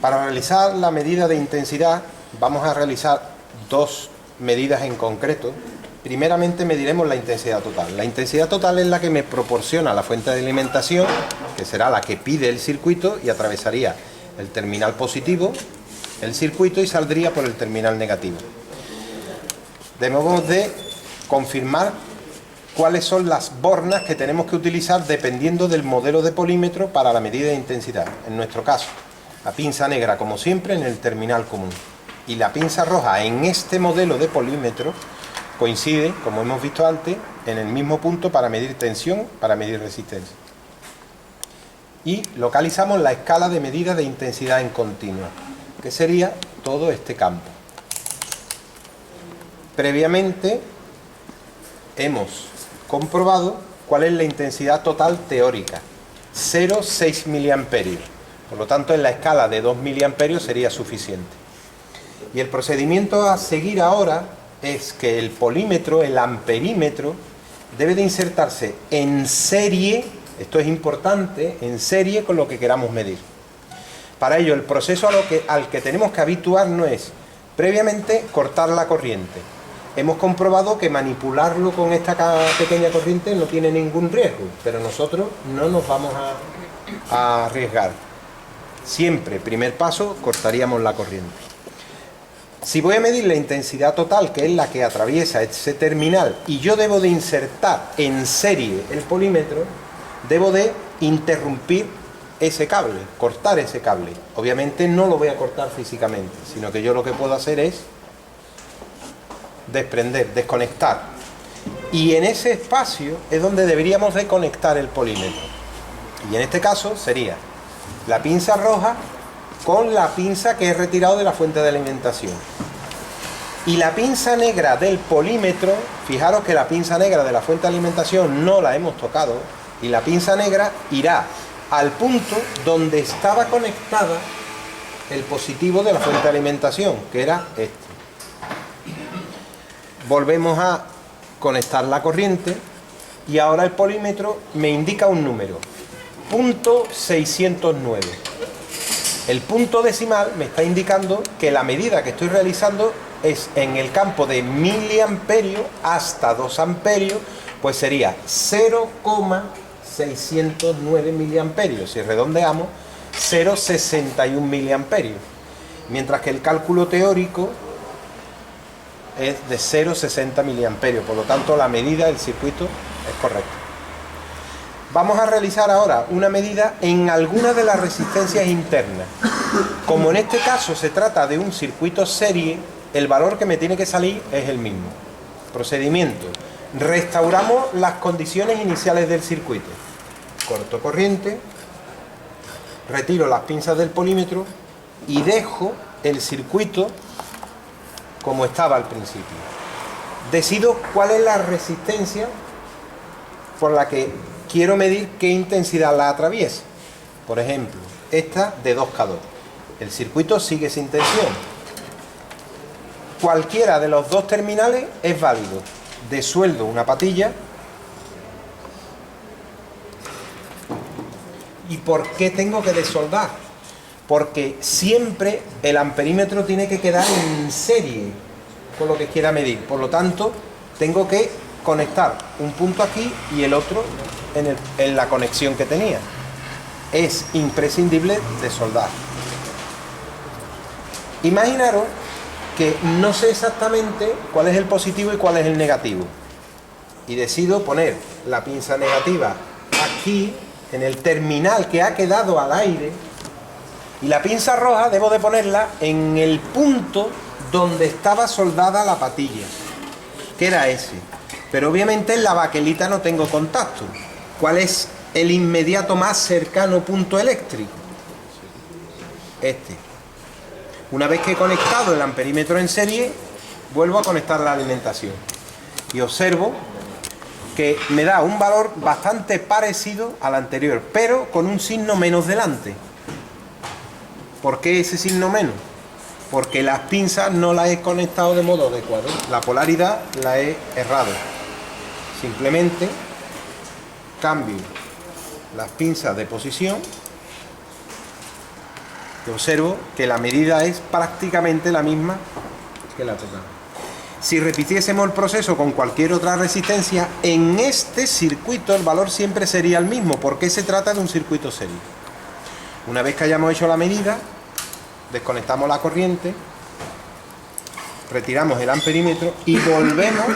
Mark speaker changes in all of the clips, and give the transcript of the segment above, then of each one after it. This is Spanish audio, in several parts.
Speaker 1: Para realizar la medida de intensidad vamos a realizar dos medidas en concreto. Primeramente mediremos la intensidad total. La intensidad total es la que me proporciona la fuente de alimentación, que será la que pide el circuito y atravesaría el terminal positivo, el circuito, y saldría por el terminal negativo. Debemos de confirmar cuáles son las bornas que tenemos que utilizar dependiendo del modelo de polímetro para la medida de intensidad. En nuestro caso, la pinza negra, como siempre, en el terminal común, y la pinza roja en este modelo de polímetro coincide, como hemos visto antes, en el mismo punto para medir tensión, para medir resistencia. Y localizamos la escala de medida de intensidad en continua, que sería todo este campo. Previamente hemos comprobado cuál es la intensidad total teórica, 0,6 miliamperios. Por lo tanto, en la escala de 2 miliamperios sería suficiente. Y el procedimiento a seguir ahora es que el polímetro, el amperímetro, debe de insertarse en serie, esto es importante, en serie con lo que queramos medir. Para ello, el proceso al que tenemos que habituarnos es, previamente, cortar la corriente. Hemos comprobado que manipularlo con esta pequeña corriente no tiene ningún riesgo, pero nosotros no nos vamos a arriesgar. Siempre, primer paso, cortaríamos la corriente. Si voy a medir la intensidad total, que es la que atraviesa ese terminal, y yo debo de insertar en serie el polímetro, debo de interrumpir ese cable, cortar ese cable. Obviamente no lo voy a cortar físicamente, sino que yo lo que puedo hacer es desprender, desconectar. Y en ese espacio es donde deberíamos de conectar el polímetro. Y en este caso sería la pinza roja con la pinza que he retirado de la fuente de alimentación. Y la pinza negra del polímetro, fijaros que la pinza negra de la fuente de alimentación no la hemos tocado, y la pinza negra irá al punto donde estaba conectada el positivo de la fuente de alimentación, que era este. Volvemos a conectar la corriente y ahora el polímetro me indica un número, punto 609. El punto decimal me está indicando que la medida que estoy realizando es en el campo de miliamperios hasta 2 amperios, pues sería 0,609 miliamperios. Si redondeamos, 0,61 miliamperios. Mientras que el cálculo teórico es de 0,60 miliamperios. Por lo tanto, la medida del circuito es correcta. Vamos a realizar ahora una medida en alguna de las resistencias internas. Como en este caso se trata de un circuito serie, el valor que me tiene que salir es el mismo. Procedimiento: restauramos las condiciones iniciales del circuito. Corto corriente, retiro las pinzas del polímetro y dejo el circuito como estaba al principio. Decido cuál es la resistencia por la que quiero medir qué intensidad la atraviesa. Por ejemplo, esta de 2K2. El circuito sigue sin tensión. Cualquiera de los dos terminales es válido. Desueldo una patilla. ¿Y por qué tengo que desoldar? Porque siempre el amperímetro tiene que quedar en serie con lo que quiera medir. Por lo tanto, tengo que conectar un punto aquí y el otro en la conexión que tenía. Es imprescindible desoldar. Imaginaros que no sé exactamente cuál es el positivo y cuál es el negativo. Y decido poner la pinza negativa aquí, en el terminal que ha quedado al aire, y la pinza roja debo de ponerla en el punto donde estaba soldada la patilla, que era ese. Pero obviamente en la baquelita no tengo contacto. ¿Cuál es el inmediato más cercano punto eléctrico? Este. Una vez que he conectado el amperímetro en serie, vuelvo a conectar la alimentación. Y observo que me da un valor bastante parecido al anterior, pero con un signo menos delante. ¿Por qué ese signo menos? Porque las pinzas no las he conectado de modo adecuado. La polaridad la he errado. Simplemente cambio las pinzas de posición Y observo que la medida es prácticamente la misma que la total. Si repitiésemos el proceso con cualquier otra resistencia, en este circuito el valor siempre sería el mismo, porque se trata de un circuito serie. Una vez que hayamos hecho la medida, desconectamos la corriente, retiramos el amperímetro y volvemos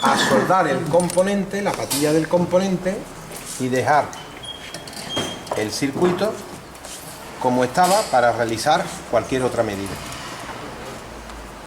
Speaker 1: a soldar el componente, la patilla del componente, y dejar el circuito como estaba para realizar cualquier otra medida.